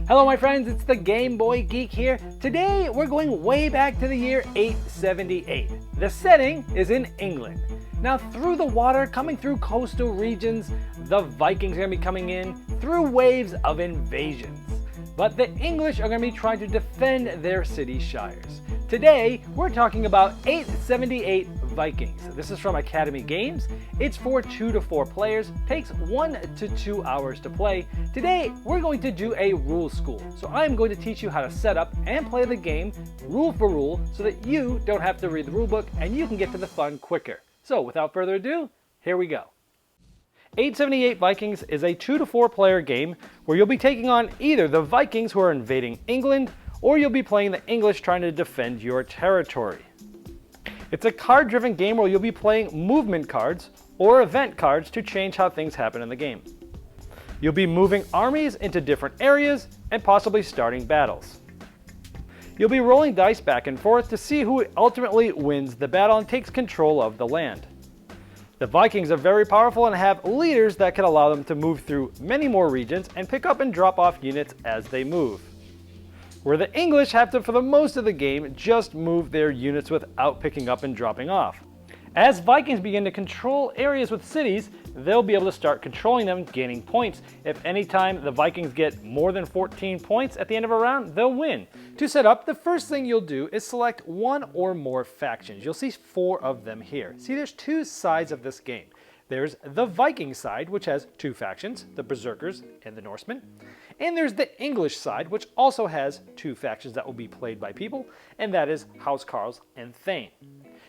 Hello my friends, it's the Game Boy Geek here. Today we're going way back to the year 878. The setting is in England. Now through the water, coming through coastal regions, the Vikings are going to be coming in through waves of invasions. But the English are going to be trying to defend their city shires. Today we're talking about 878 Vikings. This is from Academy Games. It's for 2 to 4 players, takes 1 to 2 hours to play. Today we're going to do a rule school. So I'm going to teach you how to set up and play the game rule for rule so that you don't have to read the rule book and you can get to the fun quicker. So without further ado, here we go. 878 Vikings is a 2 to 4 player game where you'll be taking on either the Vikings who are invading England or you'll be playing the English trying to defend your territory. It's a card-driven game where you'll be playing movement cards or event cards to change how things happen in the game. You'll be moving armies into different areas and possibly starting battles. You'll be rolling dice back and forth to see who ultimately wins the battle and takes control of the land. The Vikings are very powerful and have leaders that can allow them to move through many more regions and pick up and drop off units as they move. Where the English have to, for the most of the game, just move their units without picking up and dropping off. As Vikings begin to control areas with cities, they'll be able to start controlling them, gaining points. If any time the Vikings get more than 14 points at the end of a round, they'll win. To set up, the first thing you'll do is select one or more factions. You'll see 4 of them here. See, there's 2 sides of this game. There's the Viking side, which has 2 factions, the Berserkers and the Norsemen. And there's the English side, which also has 2 factions that will be played by people, and that is Housecarls and Thane.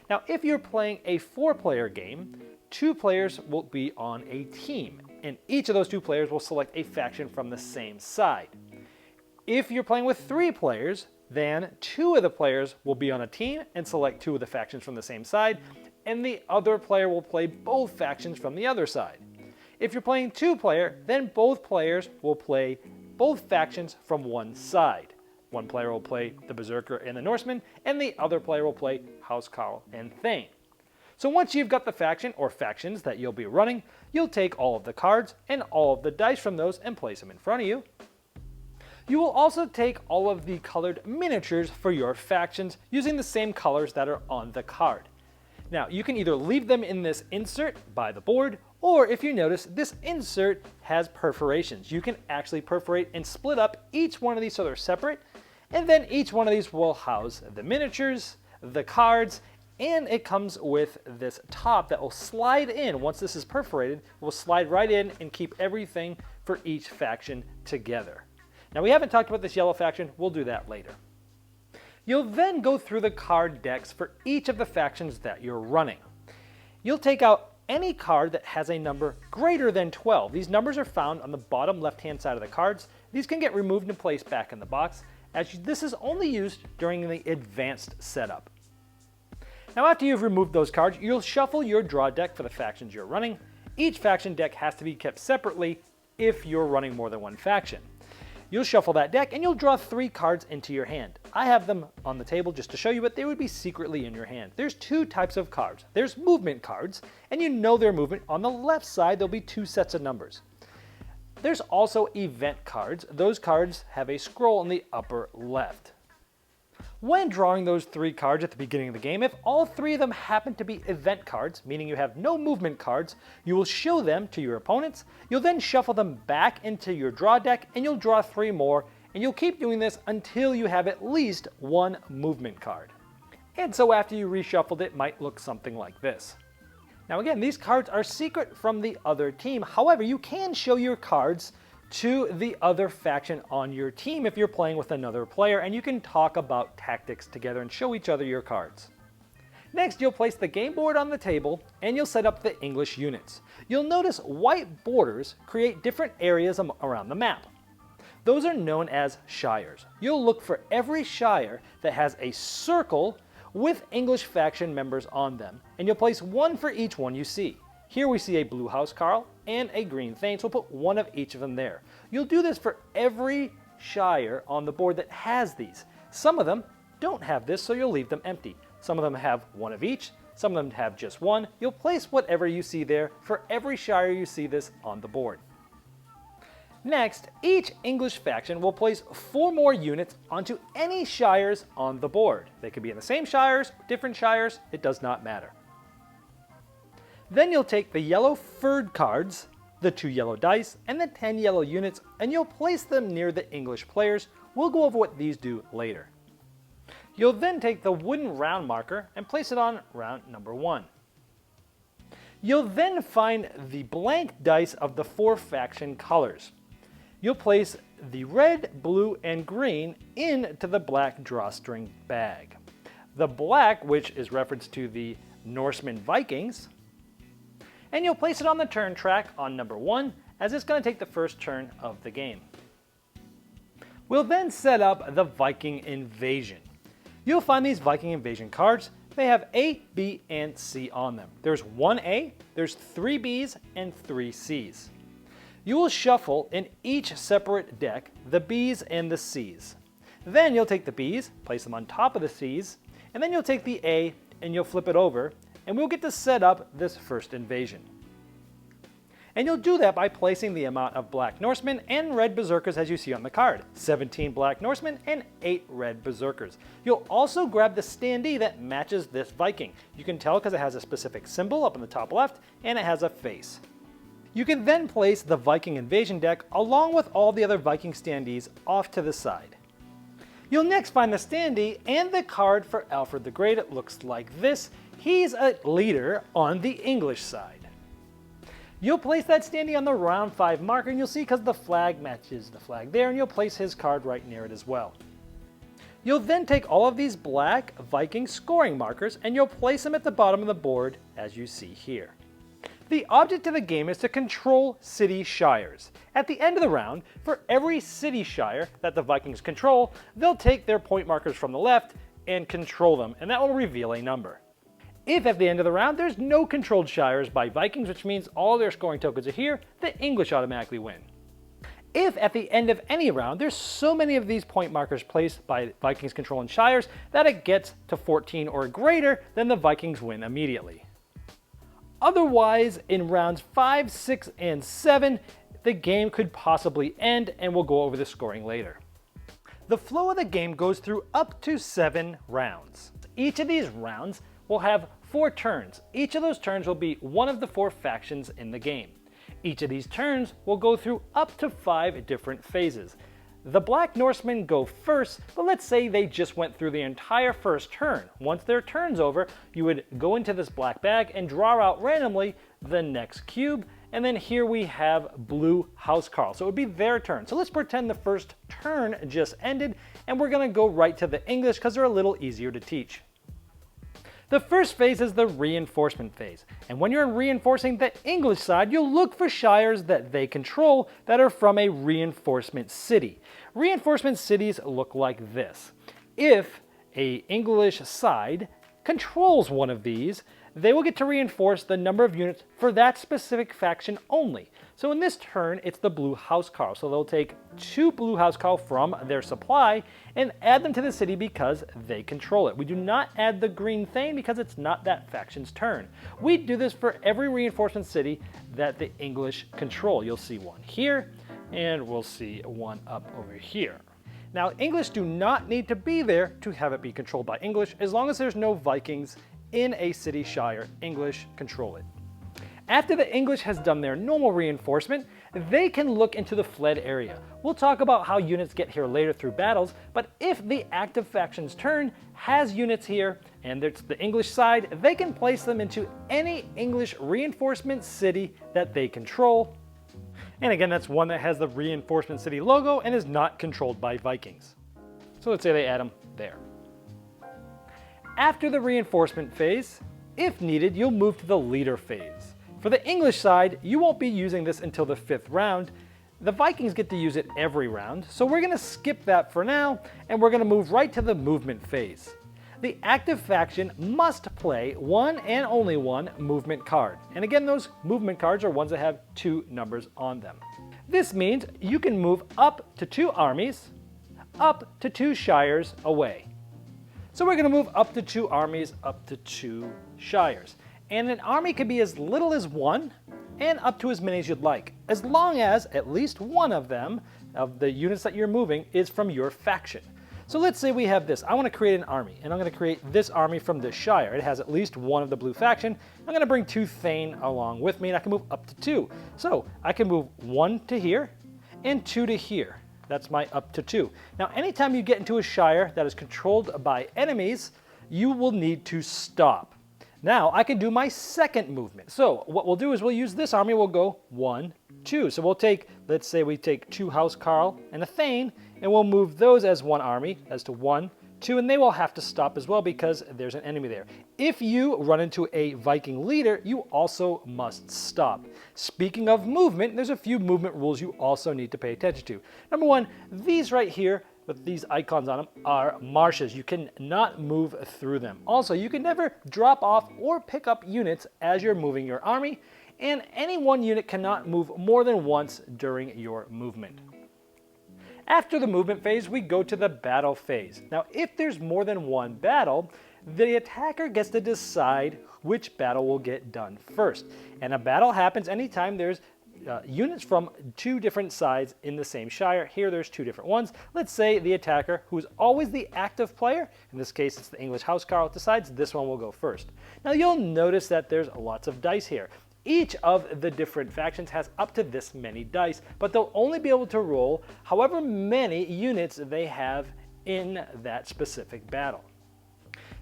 Now, if you're playing a 4-player game, 2 players will be on a team, and each of those 2 players will select a faction from the same side. If you're playing with 3 players, then 2 of the players will be on a team and select 2 of the factions from the same side, and the other player will play both factions from the other side. If you're playing 2-player, then both players will play both factions from one side. One player will play the Berserker and the Norseman, and the other player will play Housecarl and Thane. So once you've got the faction or factions that you'll be running, you'll take all of the cards and all of the dice from those and place them in front of you. You will also take all of the colored miniatures for your factions using the same colors that are on the card. Now, you can either leave them in this insert by the board, or if you notice, this insert has perforations. You can actually perforate and split up each one of these so they're separate, and then each one of these will house the miniatures, the cards, and it comes with this top that will slide in. Once this is perforated, it will slide right in and keep everything for each faction together. Now, we haven't talked about this yellow faction. We'll do that later. You'll then go through the card decks for each of the factions that you're running. You'll take out any card that has a number greater than 12. These numbers are found on the bottom left-hand side of the cards. These can get removed and placed back in the box, as this is only used during the advanced setup. Now, after you've removed those cards, you'll shuffle your draw deck for the factions you're running. Each faction deck has to be kept separately if you're running more than one faction. You'll shuffle that deck and you'll draw 3 cards into your hand. I have them on the table just to show you, but they would be secretly in your hand. There's 2 types of cards. There's movement cards, and you know their movement. On the left side, there'll be 2 sets of numbers. There's also event cards. Those cards have a scroll in the upper left. When drawing those 3 cards at the beginning of the game, if all 3 of them happen to be event cards, meaning you have no movement cards, you will show them to your opponents. You'll then shuffle them back into your draw deck, and you'll draw 3 more, and you'll keep doing this until you have at least 1 movement card. And so after you reshuffled it might look something like this. Now again, these cards are secret from the other team. However, you can show your cards to the other faction on your team if you're playing with another player, and you can talk about tactics together and show each other your cards. Next, you'll place the game board on the table and you'll set up the English units. You'll notice white borders create different areas around the map. Those are known as shires. You'll look for every shire that has a circle with English faction members on them, and you'll place 1 for each one you see. Here we see a blue Housecarl and a green Thane, so we'll put 1 of each of them there. You'll do this for every shire on the board that has these. Some of them don't have this, so you'll leave them empty. Some of them have 1 of each, some of them have just 1. You'll place whatever you see there for every shire you see this on the board. Next, each English faction will place 4 more units onto any shires on the board. They could be in the same shires, different shires, it does not matter. Then you'll take the yellow Fyrd cards, the 2 yellow dice, and the 10 yellow units, and you'll place them near the English players. We'll go over what these do later. You'll then take the wooden round marker and place it on round number 1. You'll then find the blank dice of the 4 faction colors. You'll place the red, blue, and green into the black drawstring bag. The black, which is reference to the Norseman Vikings, and you'll place it on the turn track on number 1, as it's going to take the first turn of the game. We'll then set up the Viking Invasion. You'll find these Viking Invasion cards. They have A, B, and C on them. There's 1 A, there's 3 Bs, and 3 Cs. You will shuffle in each separate deck the Bs and the Cs. Then you'll take the Bs, place them on top of the Cs, and then you'll take the A and you'll flip it over, and we'll get to set up this first invasion. And you'll do that by placing the amount of black Norsemen and red berserkers as you see on the card. 17 black Norsemen and 8 red berserkers. You'll also grab the standee that matches this Viking. You can tell because it has a specific symbol up in the top left and it has a face. You can then place the Viking Invasion deck along with all the other Viking standees off to the side. You'll next find the standee and the card for Alfred the Great. It looks like this. He's a leader on the English side. You'll place that standee on the round 5 marker, and you'll see because the flag matches the flag there, and you'll place his card right near it as well. You'll then take all of these black Viking scoring markers and you'll place them at the bottom of the board as you see here. The object of the game is to control city shires. At the end of the round, for every city shire that the Vikings control, they'll take their point markers from the left and control them, and that will reveal a number. If at the end of the round there's no controlled shires by Vikings, which means all their scoring tokens are here, the English automatically win. If at the end of any round there's so many of these point markers placed by Vikings controlling shires that it gets to 14 or greater, then the Vikings win immediately. Otherwise, in rounds 5, 6, and 7, the game could possibly end, and we'll go over the scoring later. The flow of the game goes through up to 7 rounds. Each of these rounds will have 4 turns. Each of those turns will be one of the 4 factions in the game. Each of these turns will go through up to 5 different phases. The Black Norsemen go first, but let's say they just went through the entire first turn. Once their turn's over, you would go into this black bag and draw out randomly the next cube, and then here we have Blue Housecarl. So it would be their turn. So let's pretend the first turn just ended, and we're gonna go right to the English because they're a little easier to teach. The first phase is the reinforcement phase, and when you're reinforcing the English side, you'll look for shires that they control that are from a reinforcement city. Reinforcement cities look like this. If an English side controls one of these, they will get to reinforce the number of units for that specific faction only. So in this turn, it's the Blue Housecarl. So they'll take 2 Blue Housecarl from their supply and add them to the city because they control it. We do not add the green thing because it's not that faction's turn. We do this for every reinforcement city that the English control. You'll see one here, and we'll see one up over here. Now, English do not need to be there to have it be controlled by English. As long as there's no Vikings in a city shire, English control it. After the English has done their normal reinforcement, they can look into the fled area. We'll talk about how units get here later through battles, but if the active faction's turn has units here, and it's the English side, they can place them into any English reinforcement city that they control. And again, that's one that has the reinforcement city logo and is not controlled by Vikings. So let's say they add them there. After the reinforcement phase, if needed, you'll move to the leader phase. For the English side, you won't be using this until the 5th round. The Vikings get to use it every round, so we're going to skip that for now, and we're going to move right to the movement phase. The active faction must play one and only one movement card. And again, those movement cards are ones that have 2 numbers on them. This means you can move up to 2 armies, up to 2 shires away. So we're going to move up to 2 armies, up to 2 shires. And an army could be as little as 1 and up to as many as you'd like, as long as at least one of them, of the units that you're moving, is from your faction. So let's say we have this. I want to create an army, and I'm going to create this army from this shire. It has at least one of the blue faction. I'm going to bring 2 Thane along with me, and I can move up to 2. So I can move 1 to here and 2 to here. That's my up to 2. Now, anytime you get into a shire that is controlled by enemies, you will need to stop. Now, I can do my second movement. So what we'll do is we'll use this army. We'll go 1, 2. So we'll take, let's say we take 2 Housecarl and a Thane, and we'll move those as one army, as to 1, 2, and they will have to stop as well because there's an enemy there. If you run into a Viking leader, you also must stop. Speaking of movement, there's a few movement rules you also need to pay attention to. Number 1, these right here, with these icons on them, are marshes. You cannot move through them. Also, you can never drop off or pick up units as you're moving your army, and any one unit cannot move more than once during your movement. After the movement phase, we go to the battle phase. Now, if there's more than one battle, the attacker gets to decide which battle will get done first. And a battle happens anytime there's units from 2 different sides in the same shire. Here there's 2 different ones. Let's say the attacker, who's always the active player, in this case it's the English Housecarl, decides this one will go first. Now you'll notice that there's lots of dice here. Each of the different factions has up to this many dice, but they'll only be able to roll however many units they have in that specific battle.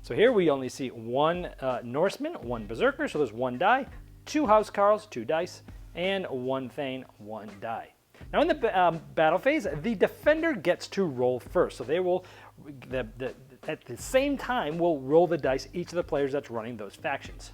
So here we only see 1 Norseman, 1 Berserker, so there's 1 die, 2 Housecarls, 2 dice, and 1 Thane, 1 die. Now in the battle phase, the defender gets to roll first, so they will, at the same time, will roll the dice, each of the players that's running those factions.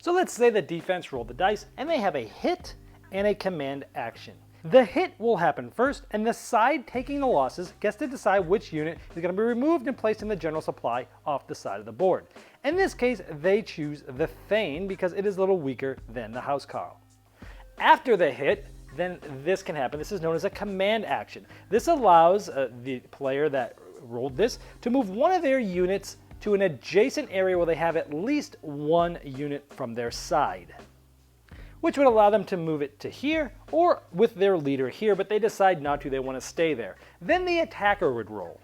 So let's say the defense rolled the dice, and they have a hit and a command action. The hit will happen first, and the side taking the losses gets to decide which unit is going to be removed and placed in the general supply off the side of the board. In this case, they choose the Thane because it is a little weaker than the Housecarl. After the hit, then this can happen. This is known as a command action. This allows the player that rolled this to move one of their units to an adjacent area where they have at least 1 unit from their side, which would allow them to move it to here or with their leader here, but they decide not to, they want to stay there. Then the attacker would roll.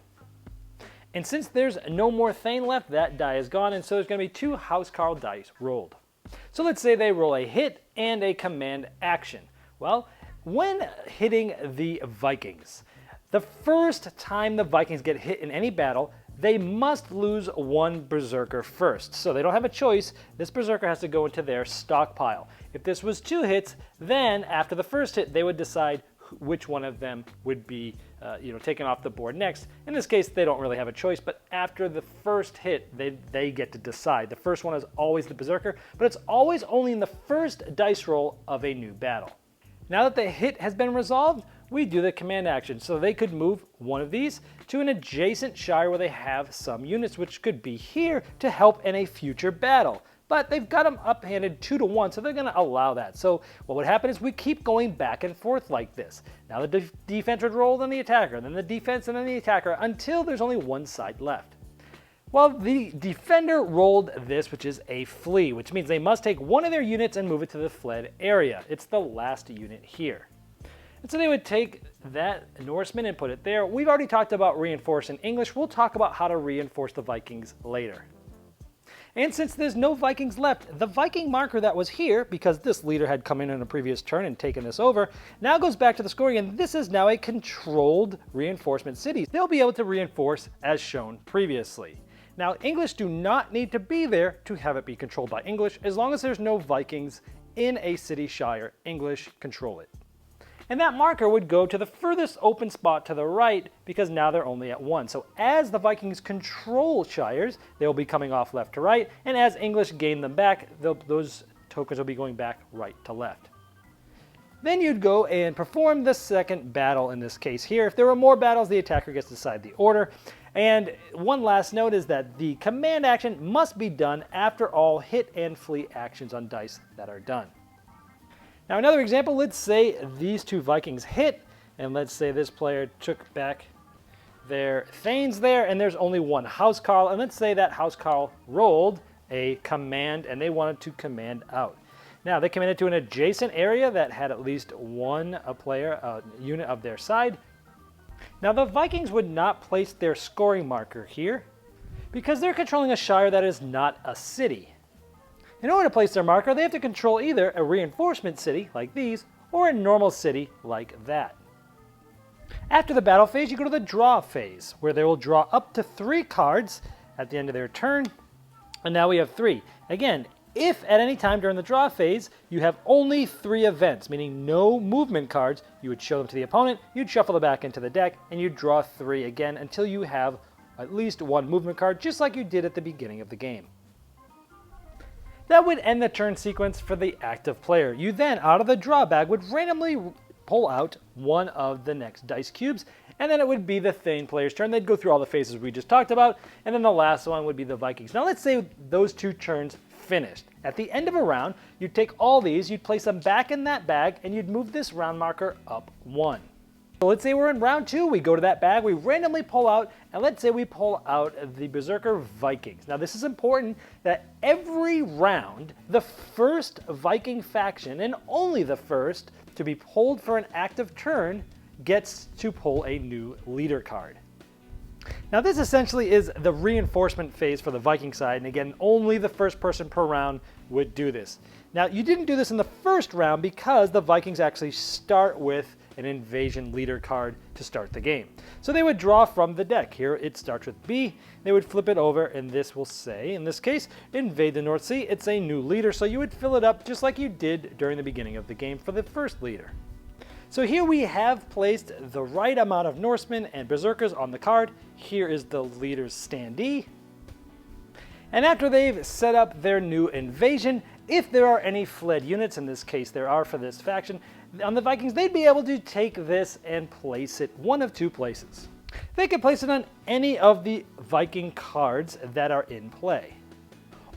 And since there's no more Thane left, that die is gone, and so there's going to be 2 Housecarl dice rolled. So let's say they roll a hit and a command action. Well, when hitting the Vikings, the first time the Vikings get hit in any battle, they must lose 1 Berserker first. So they don't have a choice. This Berserker has to go into their stockpile. If this was 2 hits, then after the first hit, they would decide which one of them would be taken off the board next. In this case, they don't really have a choice, but after the first hit, they get to decide. The first one is always the Berserker, but it's always only in the first dice roll of a new battle. Now that the hit has been resolved, we do the command action. So they could move one of these to an adjacent shire where they have some units, which could be here to help in a future battle. But they've got them uphanded 2 to 1, so they're going to allow that. So what would happen is we keep going back and forth like this. Now the defense would roll, then the attacker, then the defense, and then the attacker, until there's only 1 side left. Well, the defender rolled this, which is a flee, which means they must take one of their units and move it to the fled area. It's the last unit here. And so they would take that Norseman and put it there. We've already talked about reinforce in English. We'll talk about how to reinforce the Vikings later. And since there's no Vikings left, the Viking marker that was here, because this leader had come in a previous turn and taken this over, now goes back to the scoring, and this is now a controlled reinforcement city. They'll be able to reinforce as shown previously. Now, English do not need to be there to have it be controlled by English. As long as there's no Vikings in a city shire, English control it. And that marker would go to the furthest open spot to the right because now they're only at 1. So as the Vikings control shires, they'll be coming off left to right, and as English gain them back, those tokens will be going back right to left. Then you'd go and perform the second battle in this case here. If there were more battles, the attacker gets to decide the order. And one last note is that the command action must be done after all hit and flee actions on dice that are done. Now another example, let's say these 2 Vikings hit, and let's say this player took back their Thanes there, and there's only 1 Housecarl, and let's say that Housecarl rolled a command, and they wanted to command out. Now they come into an adjacent area that had at least one unit of their side. Now the Vikings would not place their scoring marker here because they're controlling a shire that is not a city. In order to place their marker, they have to control either a reinforcement city like these or a normal city like that. After the battle phase, you go to the draw phase, where they will draw up to 3 cards at the end of their turn, and now we have 3. Again, if at any time during the draw phase you have only 3 events, meaning no movement cards, you would show them to the opponent, you'd shuffle them back into the deck, and you'd draw 3 again until you have at least 1 movement card, just like you did at the beginning of the game. That would end the turn sequence for the active player. You then, out of the draw bag, would randomly pull out one of the next dice cubes, and then it would be the Thane player's turn. They'd go through all the phases we just talked about, and then the last one would be the Vikings. Now let's say those 2 turns finished. At the end of a round, you'd take all these, you'd place them back in that bag, and you'd move this round marker up 1. So let's say we're in round 2, we go to that bag, we randomly pull out, and let's say we pull out the Berserker Vikings. Now this is important that every round, the first Viking faction, and only the first, to be pulled for an active turn, gets to pull a new leader card. Now this essentially is the reinforcement phase for the Viking side, and again, only the first person per round would do this. Now you didn't do this in the first round because the Vikings actually start with an invasion leader card to start the game. So they would draw from the deck. Here it starts with B, they would flip it over, and this will say, in this case, invade the North Sea. It's a new leader, so you would fill it up just like you did during the beginning of the game for the first leader. So here we have placed the right amount of Norsemen and Berserkers on the card. Here is the leader's standee. And after they've set up their new invasion, if there are any fled units, in this case there are for this faction, on the Vikings, they'd be able to take this and place it one of 2 places. They could place it on any of the Viking cards that are in play.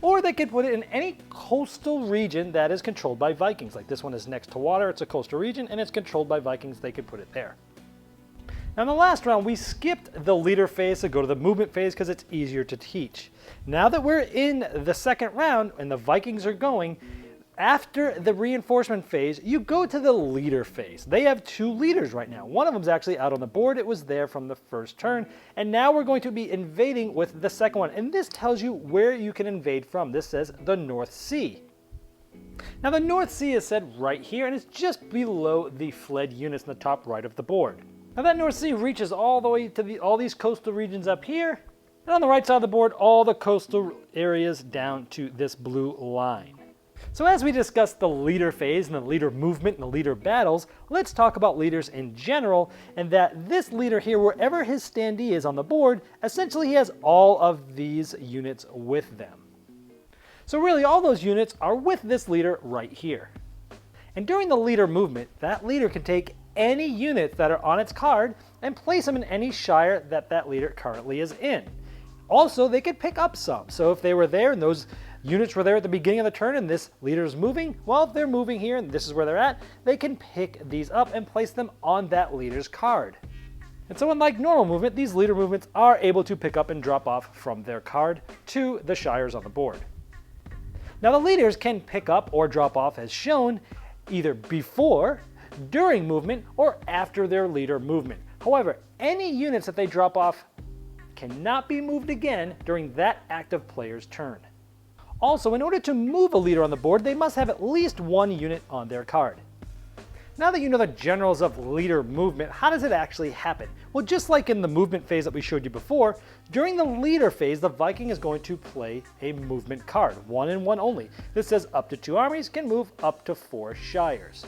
Or they could put it in any coastal region that is controlled by Vikings. Like this one is next to water, it's a coastal region, and it's controlled by Vikings, they could put it there. Now in the last round, we skipped the leader phase to go to the movement phase because it's easier to teach. Now that we're in the second round and the Vikings are going, after the reinforcement phase, you go to the leader phase. They have 2 leaders right now. One of them's actually out on the board. It was there from the first turn. And now we're going to be invading with the second one. And this tells you where you can invade from. This says the North Sea. Now the North Sea is said right here, and it's just below the fled units in the top right of the board. Now that North Sea reaches all the way to all these coastal regions up here. And on the right side of the board, all the coastal areas down to this blue line. So as we discussed the leader phase and the leader movement and the leader battles, let's talk about leaders in general, and that this leader here, wherever his standee is on the board, essentially he has all of these units with them. So really all those units are with this leader right here. And during the leader movement, that leader can take any units that are on its card and place them in any shire that that leader currently is in. Also, they could pick up some. So if they were there and those units were there at the beginning of the turn and this leader is moving, well, if they're moving here and this is where they're at, they can pick these up and place them on that leader's card. And so unlike normal movement, these leader movements are able to pick up and drop off from their card to the shires on the board. Now the leaders can pick up or drop off as shown either before, during movement, or after their leader movement. However, any units that they drop off cannot be moved again during that active player's turn. Also, in order to move a leader on the board, they must have at least 1 unit on their card. Now that you know the generals of leader movement, how does it actually happen? Well, just like in the movement phase that we showed you before, during the leader phase, the Viking is going to play a movement card, 1 and 1 only. This says up to 2 armies can move up to 4 shires.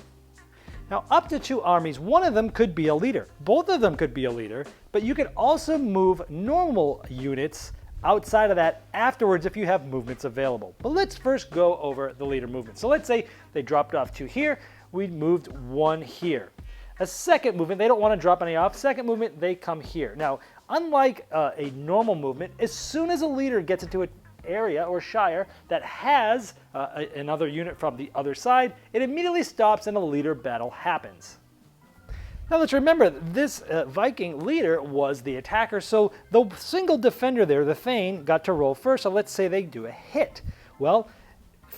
Now, up to 2 armies, one of them could be a leader. Both of them could be a leader, but you could also move normal units outside of that afterwards if you have movements available. But let's first go over the leader movement. So let's say they dropped off 2 here, we moved 1 here. A second movement, they don't want to drop any off. Second movement, they come here. Now, unlike a normal movement, as soon as a leader gets into an area or shire that has another unit from the other side, it immediately stops and a leader battle happens. Now let's remember, this Viking leader was the attacker, so the single defender there, the Thane, got to roll first, so let's say they do a hit. Well,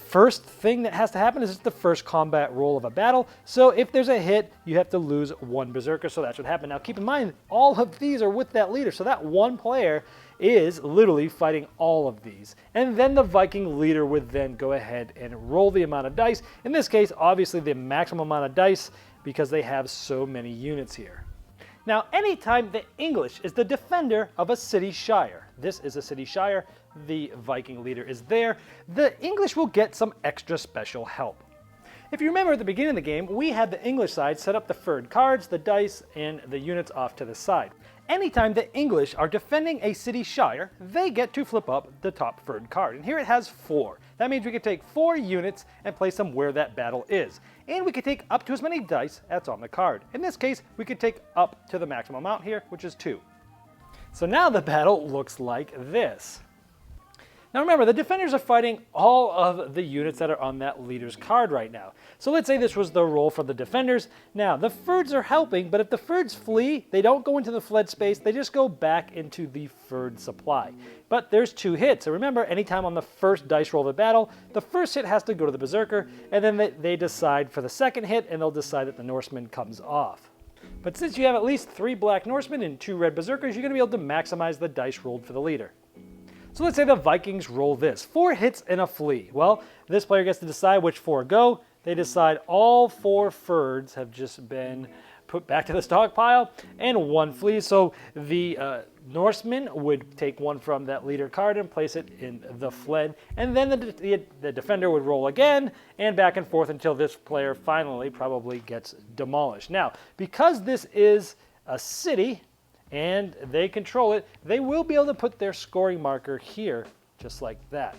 first thing that has to happen is it's the first combat roll of a battle. So if there's a hit, you have to lose one berserker, so that's what happened. Now keep in mind, all of these are with that leader, so that one player is literally fighting all of these. And then the Viking leader would then go ahead and roll the amount of dice. In this case, obviously the maximum amount of dice because they have so many units here. Now, anytime the English is the defender of a city shire, this is a city shire, the Viking leader is there, the English will get some extra special help. If you remember at the beginning of the game, we had the English side set up the Fyrd cards, the dice, and the units off to the side. Anytime the English are defending a city shire, they get to flip up the top Fyrd card. And here it has 4. That means we can take 4 units and place them where that battle is. And we can take up to as many dice as on the card. In this case, we could take up to the maximum amount here, which is 2. So now the battle looks like this. Now remember, the defenders are fighting all of the units that are on that leader's card right now. So let's say this was the roll for the defenders. Now, the Fyrds are helping, but if the Fyrds flee, they don't go into the fled space, they just go back into the Fyrd supply. But there's 2 hits. So remember, anytime on the first dice roll of the battle, the first hit has to go to the Berserker, and then they decide for the second hit, and they'll decide that the Norseman comes off. But since you have at least 3 black Norsemen and 2 red Berserkers, you're going to be able to maximize the dice rolled for the leader. So let's say the Vikings roll this, 4 hits and a flee. Well, this player gets to decide which 4 go. They decide all 4 Fyrds have just been put back to the stockpile and 1 flees. So the Norseman would take 1 from that leader card and place it in the fled. And then the defender would roll again and back and forth until this player finally probably gets demolished. Now, because this is a city, and they control it, they will be able to put their scoring marker here, just like that.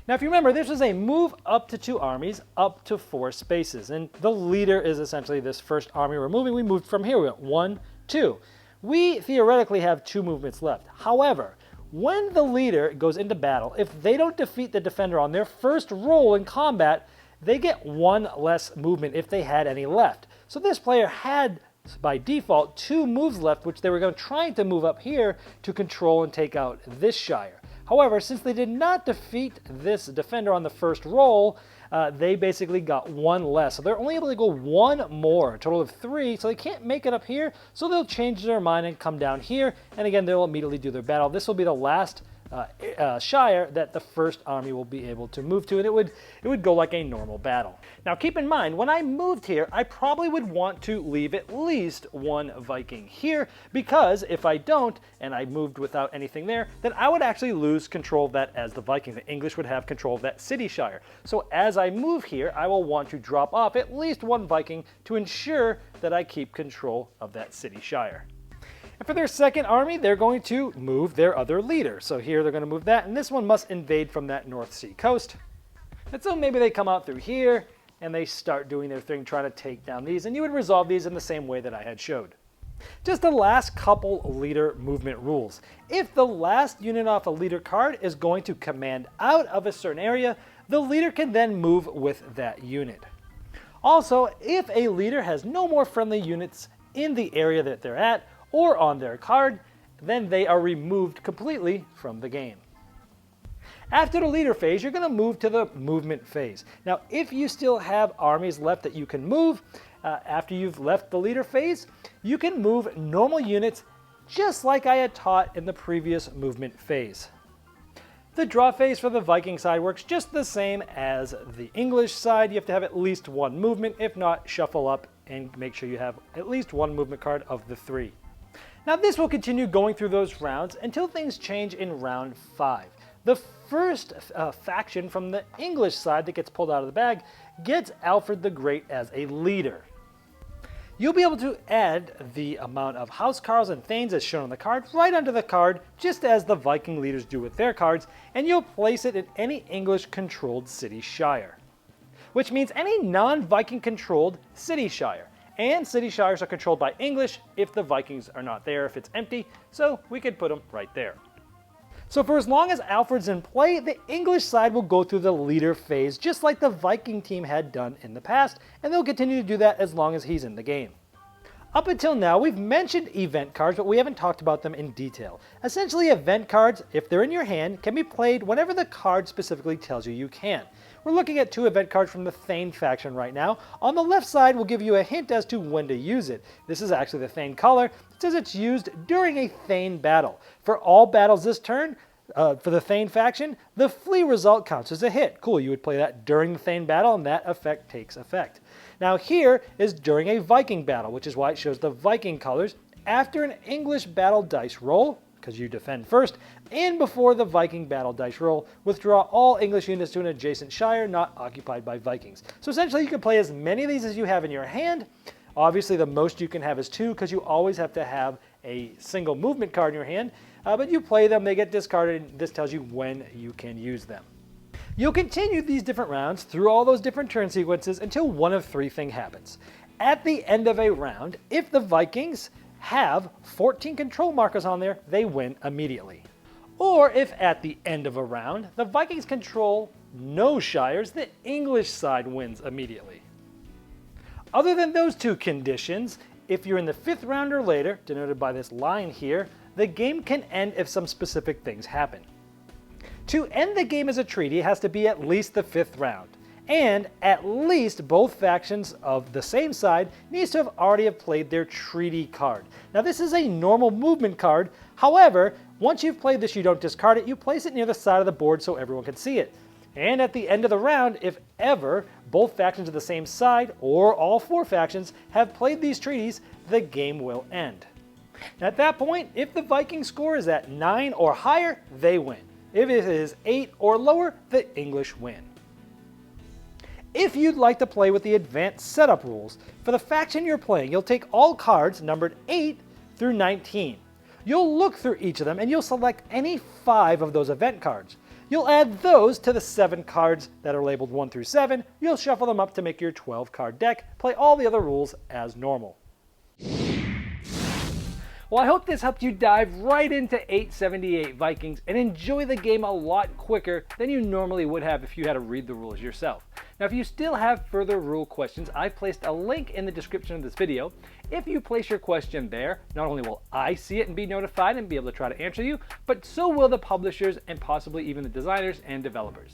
Now, if you remember, this was a move up to 2 armies, up to 4 spaces, and the leader is essentially this first army we're moving. We moved from here, we went 1, 2. We theoretically have 2 movements left. However, when the leader goes into battle, if they don't defeat the defender on their first roll in combat, they get 1 less movement if they had any left. So this player had by default 2 moves left, which they were going to try to move up here to control and take out this shire. However, since they did not defeat this defender on the first roll, they basically got 1 less. So they're only able to go 1 more, a total of 3, so they can't make it up here. So they'll change their mind and come down here, and again, they'll immediately do their battle. This will be the last shire that the first army will be able to move to, and it would go like a normal battle. Now keep in mind, when I moved here, I probably would want to leave at least 1 Viking here, because if I don't, and I moved without anything there, then I would actually lose control of that as the Viking. The English would have control of that city shire. So as I move here, I will want to drop off at least 1 Viking to ensure that I keep control of that city shire. And for their second army, they're going to move their other leader. So here they're going to move that, and this one must invade from that North Sea coast. And so maybe they come out through here, and they start doing their thing, trying to take down these, and you would resolve these in the same way that I had showed. Just the last couple leader movement rules. If the last unit off a leader card is going to command out of a certain area, the leader can then move with that unit. Also, if a leader has no more friendly units in the area that they're at, or on their card, then they are removed completely from the game. After the leader phase, you're going to move to the movement phase. Now, if you still have armies left that you can move, after you've left the leader phase, you can move normal units just like I had taught in the previous movement phase. The draw phase for the Viking side works just the same as the English side. You have to have at least 1 movement. If not, shuffle up and make sure you have at least 1 movement card of the 3. Now this will continue going through those rounds until things change in round 5. The first faction from the English side that gets pulled out of the bag gets Alfred the Great as a leader. You'll be able to add the amount of housecarls and thanes as shown on the card right under the card, just as the Viking leaders do with their cards, and you'll place it in any English-controlled city shire. Which means any non-Viking controlled city shire. And city shires are controlled by English if the Vikings are not there, if it's empty, so we could put them right there. So for as long as Alfred's in play, the English side will go through the leader phase just like the Viking team had done in the past, and they'll continue to do that as long as he's in the game. Up until now, we've mentioned event cards, but we haven't talked about them in detail. Essentially, event cards, if they're in your hand, can be played whenever the card specifically tells you you can. We're looking at 2 event cards from the Thane faction right now. On the left side, we'll give you a hint as to when to use it. This is actually the Thane color. It says it's used during a Thane battle. For all battles this turn, for the Thane faction, the flee result counts as a hit. Cool, you would play that during the Thane battle, and that effect takes effect. Now here is during a Viking battle, which is why it shows the Viking colors, after an English battle dice roll, because you defend first, and before the Viking battle dice roll, withdraw all English units to an adjacent shire not occupied by Vikings. So essentially you can play as many of these as you have in your hand. Obviously the most you can have is 2, because you always have to have a single movement card in your hand, but you play them, they get discarded, and this tells you when you can use them. You'll continue these different rounds through all those different turn sequences until one of 3 things happens. At the end of a round, if the Vikings have 14 control markers on there, they win immediately. Or if at the end of a round, the Vikings control no shires, the English side wins immediately. Other than those 2 conditions, if you're in the 5th round or later, denoted by this line here, the game can end if some specific things happen. To end the game as a treaty, it has to be at least the 5th round, and at least both factions of the same side needs to have already played their treaty card. Now this is a normal movement card, however, once you've played this you don't discard it, you place it near the side of the board so everyone can see it. And at the end of the round, if ever both factions of the same side, or all 4 factions, have played these treaties, the game will end. At that point, if the Viking score is at 9 or higher, they win. If it is 8 or lower, the English win. If you'd like to play with the advanced setup rules, for the faction you're playing, you'll take all cards numbered 8 through 19. You'll look through each of them and you'll select any 5 of those event cards. You'll add those to the 7 cards that are labeled 1 through 7. You'll shuffle them up to make your 12 card deck, play all the other rules as normal. Well, I hope this helped you dive right into 878 Vikings and enjoy the game a lot quicker than you normally would have if you had to read the rules yourself. Now, if you still have further rule questions, I've placed a link in the description of this video. If you place your question there, not only will I see it and be notified and be able to try to answer you, but so will the publishers and possibly even the designers and developers.